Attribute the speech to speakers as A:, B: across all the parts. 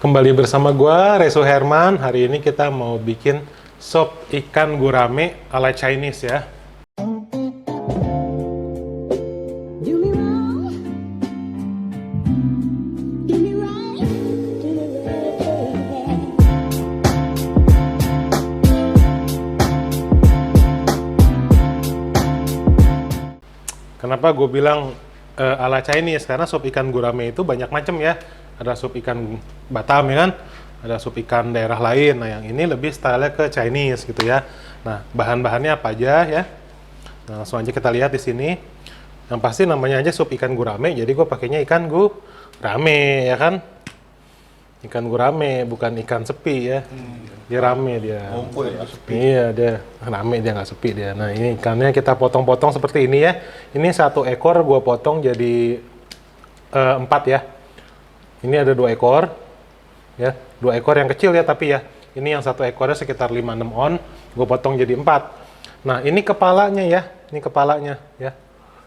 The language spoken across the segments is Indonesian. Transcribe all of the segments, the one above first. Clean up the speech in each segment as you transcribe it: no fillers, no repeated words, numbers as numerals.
A: Kembali bersama gua Reso Herman. Hari ini kita mau bikin sop ikan gurame ala Chinese ya. Kenapa gue bilang ala Chinese? Karena sop ikan gurame itu banyak macam ya. Ada sup ikan Batam ya kan, ada sup ikan daerah lain. Nah yang ini lebih style ke Chinese gitu ya. Nah bahan-bahannya apa aja ya? Nah, langsung aja kita lihat di sini. Yang pasti namanya aja sup ikan gurame, jadi gue pakainya ikan gurame ya kan. Ikan gurame bukan ikan sepi ya. Dia rame dia.
B: Ngumpul ya, sepi.
A: Iya dia rame, dia nggak sepi dia. Nah ini ikannya kita potong-potong seperti ini ya. Ini satu ekor gue potong jadi 4 ya. Ini ada 2 ekor, ya, 2 ekor yang kecil ya tapi ya. Ini yang satu ekornya sekitar 5-6 on, gue potong jadi 4. Nah ini kepalanya ya, ini kepalanya ya.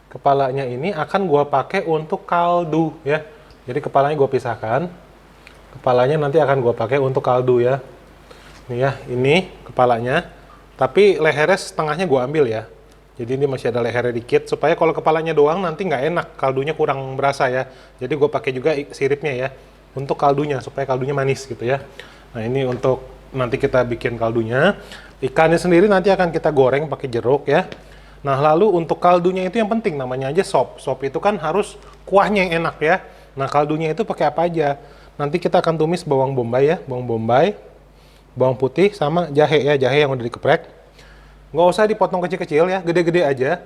A: Kepalanya ini akan gue pakai untuk kaldu ya. Jadi kepalanya gue pisahkan, kepalanya nanti akan gue pakai untuk kaldu ya. Ini ya, ini kepalanya. Tapi lehernya setengahnya gue ambil ya. Jadi ini masih ada lehernya dikit, supaya kalau kepalanya doang nanti nggak enak, kaldunya kurang berasa ya. Jadi gue pakai juga siripnya ya, untuk kaldunya, supaya kaldunya manis gitu ya. Nah ini untuk nanti kita bikin kaldunya. Ikannya sendiri nanti akan kita goreng pakai jeruk ya. Nah lalu untuk kaldunya itu yang penting, namanya aja sop. Sop itu kan harus kuahnya yang enak ya. Nah kaldunya itu pakai apa aja? Nanti kita akan tumis bawang bombay ya, bawang bombay, bawang putih sama jahe ya, jahe yang udah dikeprek. Nggak usah dipotong kecil-kecil ya, gede-gede aja.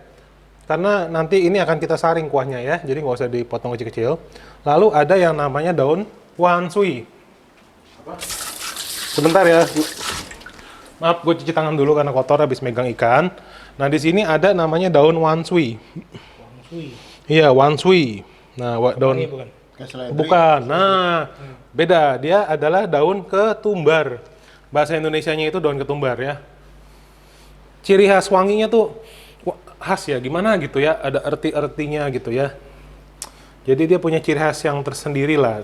A: Karena nanti ini akan kita saring kuahnya ya, jadi nggak usah dipotong kecil-kecil. Lalu ada yang namanya daun wanshui. Sebentar ya, maaf gue cuci tangan dulu karena kotor habis megang ikan. Nah di sini ada namanya daun wanshui.
C: Wanshui.
A: Iya wanshui. Nah daun
C: Bukan.
A: bukan. Nah beda, dia adalah daun ketumbar. Bahasa Indonesianya itu daun ketumbar ya. Ciri khas wanginya tuh khas ya, gimana gitu ya, ada erti-ertinya gitu ya. Jadi dia punya ciri khas yang tersendiri lah.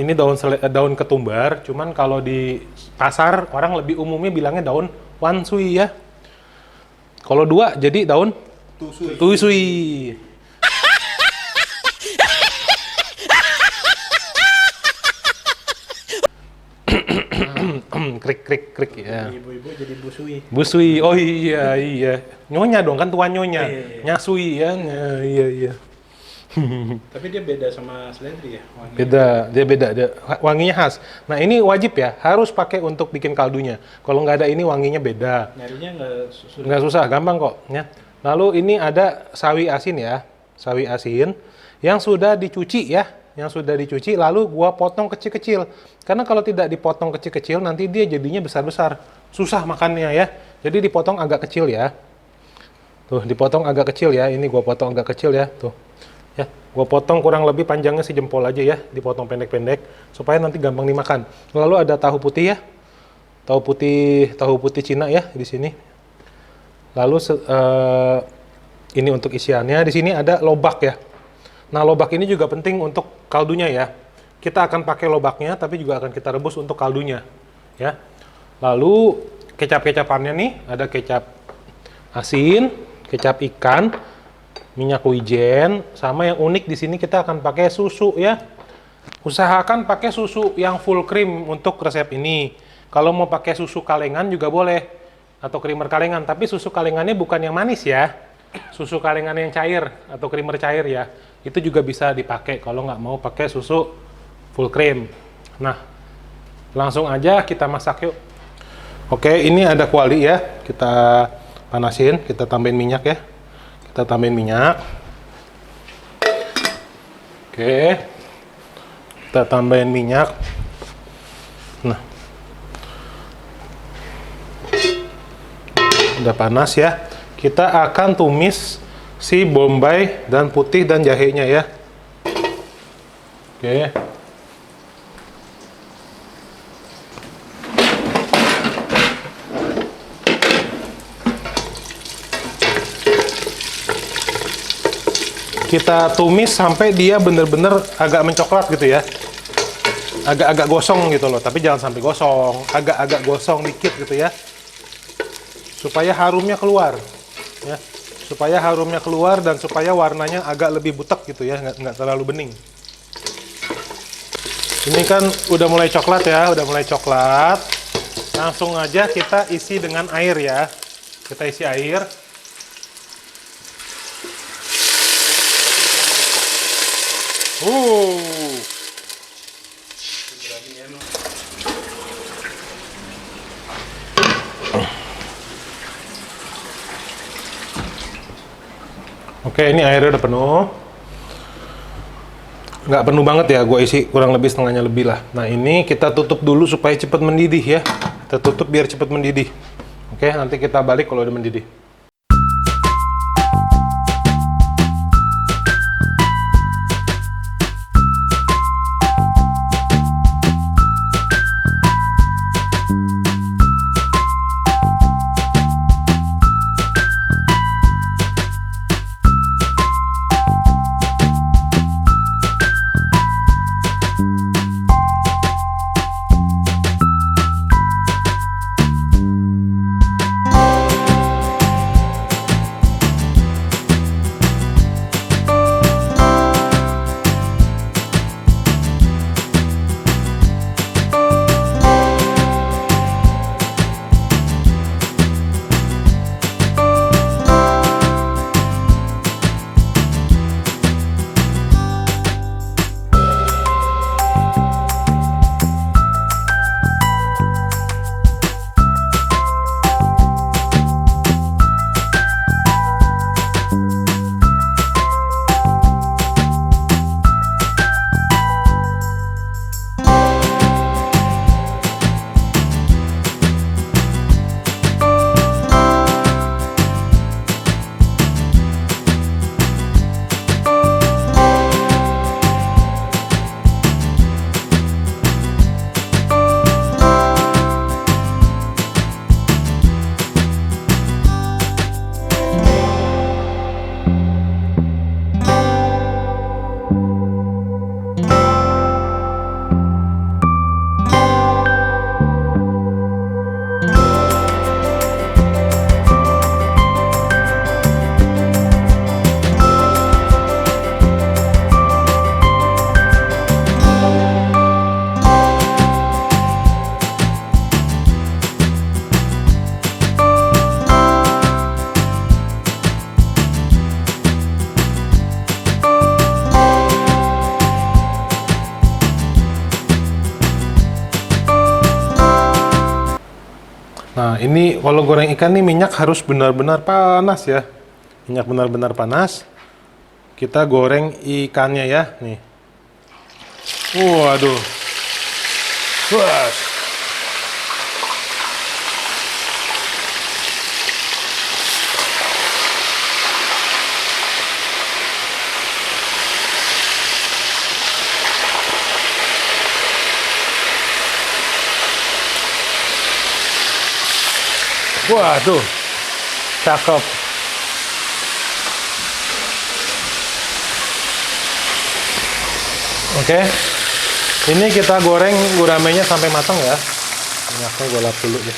A: Ini daun ketumbar, cuman kalau di pasar orang lebih umumnya bilangnya daun wanshui ya. Kalau 2 jadi daun tusui. Krik ya.
C: Ibu-ibu jadi busui.
A: Busui, oh iya. Nyonya dong kan tuan nyonya.
C: Iya.
A: Nyasui ya, iya.
C: Tapi dia beda sama seledri ya wanginya.
A: Beda, dia wanginya khas. Nah ini wajib ya, harus pakai untuk bikin kaldunya. Kalau nggak ada ini wanginya beda.
C: Nyarinya
A: Nggak susah, gampang kok. Ya. Lalu ini ada sawi asin ya, sawi asin yang sudah dicuci ya. Yang sudah dicuci lalu gua potong kecil-kecil. Karena kalau tidak dipotong kecil-kecil nanti dia jadinya besar-besar. Susah makannya ya. Jadi dipotong agak kecil ya. Tuh, dipotong agak kecil ya. Ini gua potong agak kecil ya. Tuh. Ya, gua potong kurang lebih panjangnya sejempol aja ya, dipotong pendek-pendek supaya nanti gampang dimakan. Lalu ada tahu putih ya. Tahu putih Cina ya di sini. Lalu ini untuk isiannya. Di sini ada lobak ya. Nah, lobak ini juga penting untuk kaldunya ya. Kita akan pakai lobaknya, tapi juga akan kita rebus untuk kaldunya, ya. Lalu kecap-kecapannya nih, ada kecap asin, kecap ikan, minyak wijen, sama yang unik di sini kita akan pakai susu ya. Usahakan pakai susu yang full cream untuk resep ini. Kalau mau pakai susu kalengan juga boleh, atau creamer kalengan, tapi susu kalengannya bukan yang manis ya. Susu kalengan yang cair atau creamer cair ya. Itu juga bisa dipakai kalau nggak mau pakai susu full cream. Nah, langsung aja kita masak yuk. Oke, ini ada kuali ya. Kita panasin, kita tambahin minyak ya. Kita tambahin minyak. Oke. Kita tambahin minyak. Nah. Udah panas ya. Kita akan tumis si bombay dan putih dan jahenya ya. Oke. Kita tumis sampai dia benar-benar agak mencoklat gitu ya. agak-agak gosong gitu loh, tapi jangan sampai gosong, agak-agak gosong dikit gitu ya, supaya harumnya keluar, ya, supaya harumnya keluar dan supaya warnanya agak lebih butek gitu ya, nggak terlalu bening. Ini kan udah mulai coklat ya, udah mulai coklat. Langsung aja kita isi dengan air ya, kita isi air. Oke, ini airnya udah penuh. Nggak penuh banget ya, gue isi kurang lebih setengahnya lebih lah. Nah, ini kita tutup dulu supaya cepat mendidih ya. Kita tutup biar cepat mendidih. Oke, nanti kita balik kalau udah mendidih. Nah, ini kalau goreng ikan nih minyak harus benar-benar panas ya. Minyak benar-benar panas. Kita goreng ikannya ya, nih. Waduh. Wah. Waduh, cakep. Oke, ini kita goreng guramenya sampai matang ya. Minyaknya gue lap dulu ya.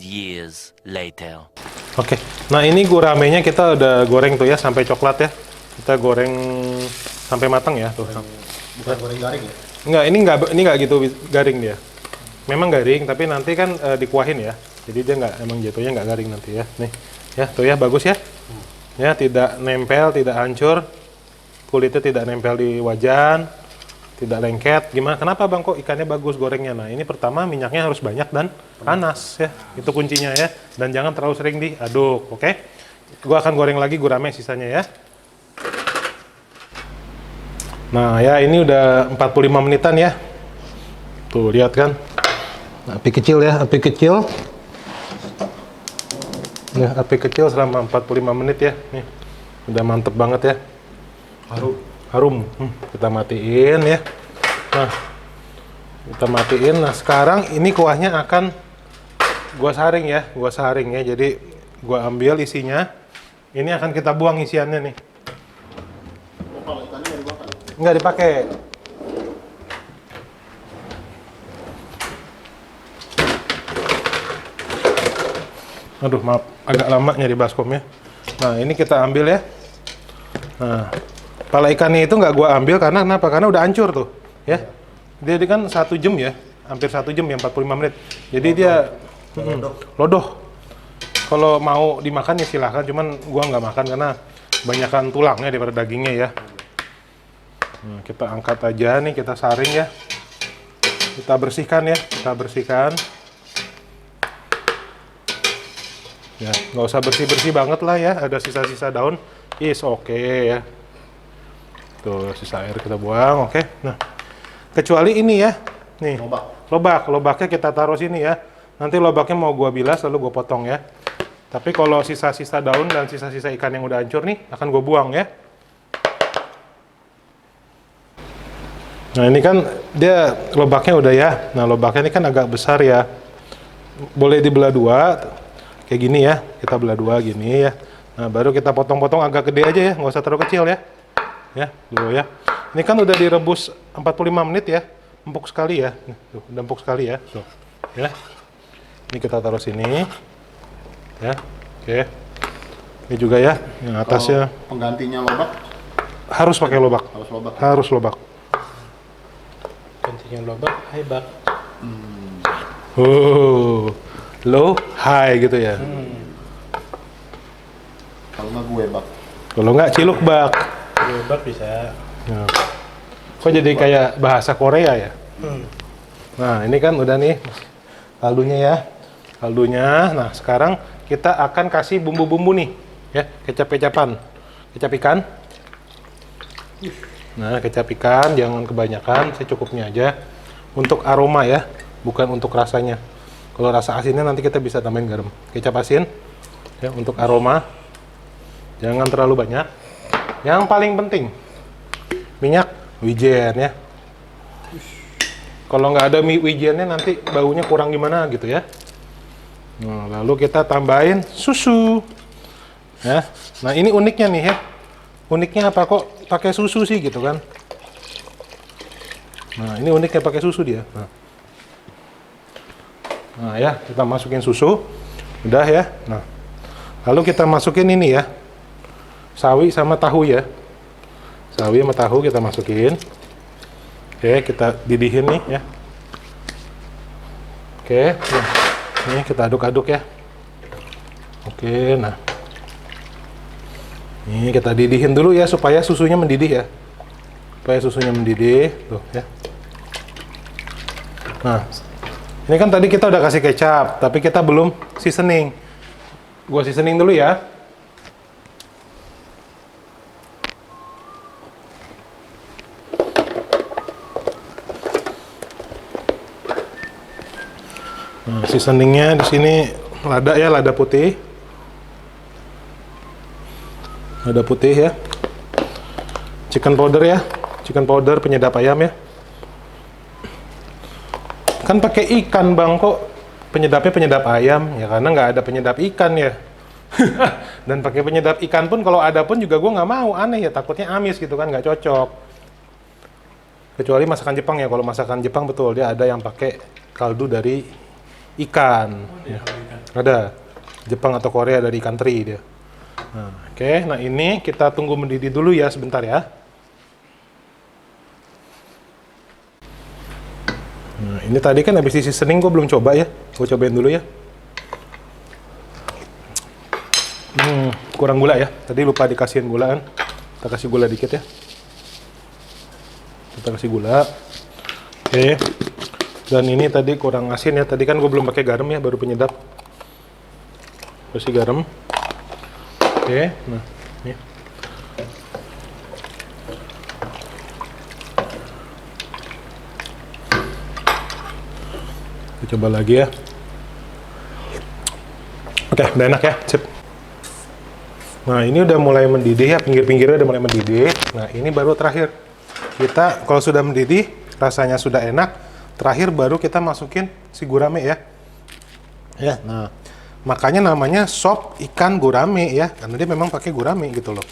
B: Years later.
A: Oke, nah ini guramenya kita udah goreng tuh ya sampai coklat ya. Kita goreng sampai matang ya tuh.
C: Bukan goreng garing ya?
A: Enggak, ini nggak gitu garing dia. Memang garing, tapi nanti kan dikuahin ya. Jadi dia emang jatuhnya nggak garing nanti ya. Nih, ya tuh ya bagus ya. Ya tidak nempel, tidak hancur, kulitnya tidak nempel di wajan, tidak lengket. Gimana? Kenapa bang kok ikannya bagus gorengnya? Nah ini pertama minyaknya harus banyak dan panas ya. Itu kuncinya ya. Dan jangan terlalu sering diaduk, oke? Gua akan goreng lagi gurame sisanya ya. Nah ya ini udah 45 menitan ya. Tuh lihat kan. Nah, api kecil ya, api kecil. Ya, api kecil selama 45 menit ya. Nih. Udah mantep banget ya. Harum. Kita matiin ya. Nah. Kita matiin. Nah, sekarang ini kuahnya akan gua saring ya. Jadi gua ambil isinya. Ini akan kita buang isiannya nih.
B: Oh, kalau ikannya nggak dimakan?
A: Nggak dipakai. Aduh, maaf, agak lama nyari baskomnya. Nah, ini kita ambil ya. Nah, kepala ikannya itu nggak gua ambil karena kenapa? Karena udah hancur tuh, ya. Dia kan 1 jam ya, hampir 1 jam ya, 45 menit. Jadi dia lodoh. Kalau mau dimakan ya silahkan, cuman gua nggak makan karena kebanyakan tulangnya daripada dagingnya ya. Nah, kita angkat aja nih, kita saring ya. Kita bersihkan ya, kita bersihkan. Ya, nggak usah bersih-bersih banget lah ya, ada sisa-sisa daun, is oke ya. Tuh, sisa air kita buang, oke. Nah, kecuali ini ya, nih, lobaknya kita taruh sini ya. Nanti lobaknya mau gua bilas, lalu gua potong ya. Tapi kalau sisa-sisa daun dan sisa-sisa ikan yang udah hancur nih, akan gua buang ya. Nah, ini kan dia lobaknya udah ya. Nah, lobaknya ini kan agak besar ya. Boleh dibelah dua. Kayak gini ya, kita belah dua gini ya. Nah, baru kita potong-potong agak gede aja ya, nggak usah terlalu kecil ya. Ya, dulu ya. Ini kan udah direbus 45 menit ya, empuk sekali ya. Tuh, udah empuk sekali ya. Tuh, ya. Ini kita taruh sini. Ya, oke. Ini juga ya, yang atasnya.
B: Kalau penggantinya lobak?
A: Harus pakai lobak.
B: Harus lobak.
A: Harus lobak.
C: Gantinya lobak, high bak.
A: Low, high gitu ya.
B: Kalau nggak gue bak.
A: Kalau nggak ciluk bak.
C: Lobak bisa.
A: Nah. Kok jadi kayak bahasa Korea ya? Nah, ini kan udah nih kaldunya ya. Kaldunya. Nah, sekarang kita akan kasih bumbu-bumbu nih, ya, kecap-kecapan. Kecap ikan. Nah, kecap ikan jangan kebanyakan, secukupnya aja. Untuk aroma ya, bukan untuk rasanya. Kalau rasa asinnya nanti kita bisa tambahin garam. Kecap asin ya untuk aroma. Jangan terlalu banyak. Yang paling penting minyak wijen ya. Kalau nggak ada wijennya nanti baunya kurang gimana gitu ya. Nah, lalu kita tambahin susu. Ya. Nah, ini uniknya nih ya. Uniknya apa kok pakai susu sih gitu kan? Nah, ini uniknya pakai susu dia. Nah, ya, kita masukin susu. Udah ya. Nah, lalu kita masukin ini ya. Sawi sama tahu ya. Sawi sama tahu kita masukin. Oke, kita didihin nih ya. Oke, nah. Ini kita aduk-aduk ya. Oke, nah. Ini kita didihin dulu ya supaya susunya mendidih ya. Supaya susunya mendidih, tuh ya. Nah, ini kan tadi kita udah kasih kecap, tapi kita belum seasoning. Gua seasoning dulu ya. Nah, seasoningnya di sini lada ya, lada putih. Lada putih ya. Chicken powder ya. Chicken powder penyedap ayam ya. Kan pakai ikan bang, kok penyedapnya penyedap ayam ya, karena nggak ada penyedap ikan ya. Dan pakai penyedap ikan pun kalau ada pun juga gue nggak mau, aneh ya, takutnya amis gitu kan, nggak cocok. Kecuali masakan Jepang ya, kalau masakan Jepang betul dia ada yang pakai kaldu dari ikan. Ya. Ada Jepang atau Korea dari ikan teri dia. Nah, oke, nah ini kita tunggu mendidih dulu ya sebentar ya. Nah, ini tadi kan habis di seasoning gue belum coba ya. Gue cobain dulu ya. Kurang gula ya. Tadi lupa dikasihin gula kan. Kita kasih gula dikit ya. Kita kasih gula. Oke. Dan ini tadi kurang asin ya. Tadi kan gue belum pakai garam ya, baru penyedap. Kasih garam. Oke. Nah, ini. Coba lagi ya. Oke, udah enak ya, sip. Nah, ini udah mulai mendidih ya, pinggir-pinggirnya udah mulai mendidih. Nah, ini baru terakhir. Kita kalau sudah mendidih, rasanya sudah enak, terakhir baru kita masukin si gurame ya. Ya, nah. Makanya namanya sop ikan gurame ya, karena dia memang pakai gurame gitu loh.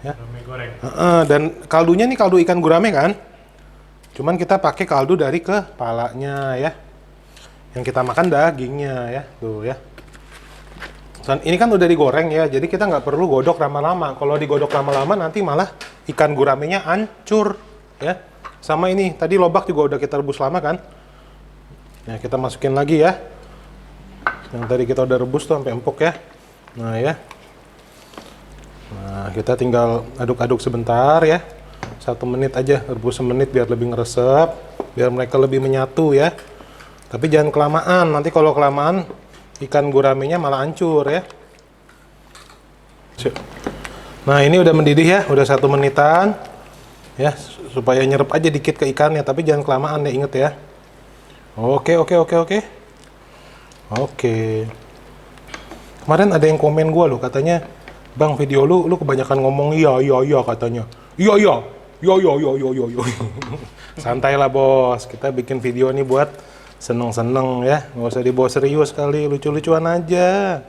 A: Ya.
C: Gurame goreng.
A: Dan kaldunya nih kaldu ikan gurame kan. Cuman kita pakai kaldu dari kepalanya ya. Yang kita makan dagingnya ya, tuh ya. Dan ini kan udah digoreng ya, jadi kita nggak perlu godok lama-lama. Kalau digodok lama-lama nanti malah ikan guramenya hancur ya. Sama ini, tadi lobak juga udah kita rebus lama kan. Nah, kita masukin lagi ya. Yang tadi kita udah rebus tuh sampai empuk ya. Nah ya. Nah, kita tinggal aduk-aduk sebentar ya. 1 menit aja, rebus 1 menit biar lebih ngeresep, biar mereka lebih menyatu ya. Tapi jangan kelamaan, nanti kalau kelamaan ikan guramenya malah hancur ya. Nah, ini udah mendidih ya, udah 1 menitan ya, supaya nyerap aja dikit ke ikannya, tapi jangan kelamaan ya, inget ya. Oke. Kemarin ada yang komen gua loh, katanya, "Bang, video lu kebanyakan ngomong iya katanya." Iya. Santai lah bos, kita bikin video nih buat seneng-seneng ya, nggak usah dibawa serius kali, lucu-lucuan aja.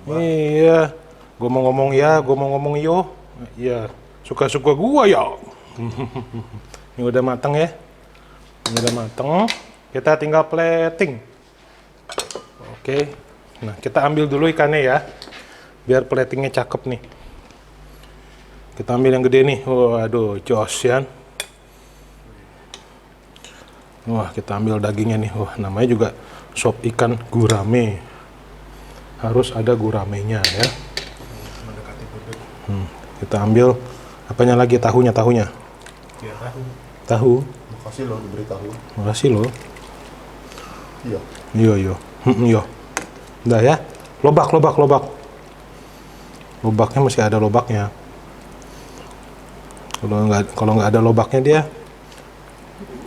A: Iya, gua mau ngomong ya, gua mau ngomong yo, iya, suka-suka gua ya. Ini udah mateng ya, ini udah mateng, kita tinggal plating. Oke, nah kita ambil dulu ikannya ya, biar platingnya cakep nih. Kita ambil yang gede nih, waduh, jos ya. Wah, kita ambil dagingnya nih. Wah, namanya juga sop ikan gurame. Harus ada guramenya ya. Kita ambil apanya lagi, tahunya.
C: Ya,
A: Tahu.
B: Makasih loh diberi tahu.
A: Makasih loh.
B: Iya.
A: Iya. Udah ya. Lobak. Lobaknya masih ada lobaknya. Kalau nggak ada lobaknya dia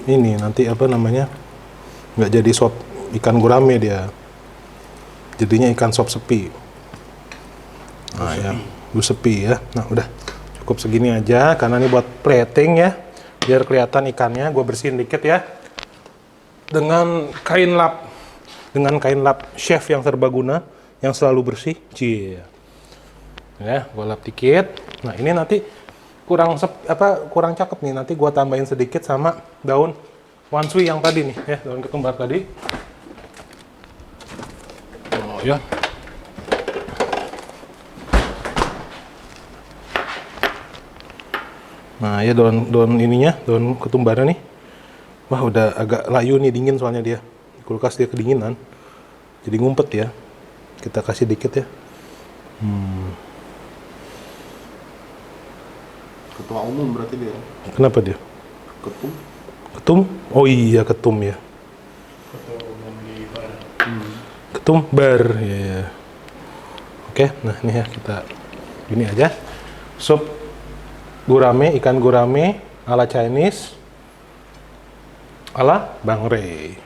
A: ini nanti apa namanya, nggak jadi sop ikan gurame dia, jadinya ikan sop sepi. Nah ya, sepi ya. Nah udah cukup segini aja karena ini buat plating ya, biar kelihatan ikannya. Gue bersihin dikit ya dengan kain lap chef yang serbaguna yang selalu bersih. Cie ya, gue lap dikit. Nah ini nanti kurang cakep nih, nanti gua tambahin sedikit sama daun wanshui yang tadi nih ya, daun ketumbar tadi. Oh ya. Nah ya, daun ininya, daun ketumbarnya nih. Wah, udah agak layu nih, dingin soalnya dia. Di kulkas dia kedinginan. Jadi ngumpet ya. Kita kasih dikit ya.
B: Ketua umum berarti dia.
A: Kenapa dia?
B: Ketum.
A: Ketum? Oh iya, ketum ya.
C: Ketua umum di bar.
A: Ketum bar ya. Oke, nah ini ya, kita gini aja. Sup gurame, ikan gurame ala Chinese ala Bang Ray.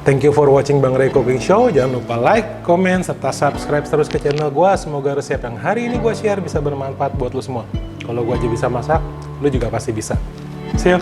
A: Thank you for watching Bang Ray Cooking Show. Jangan lupa like, comment, serta subscribe terus ke channel gua. Semoga resep yang hari ini gua share bisa bermanfaat buat lu semua. Kalau gua aja bisa masak, lu juga pasti bisa. See you.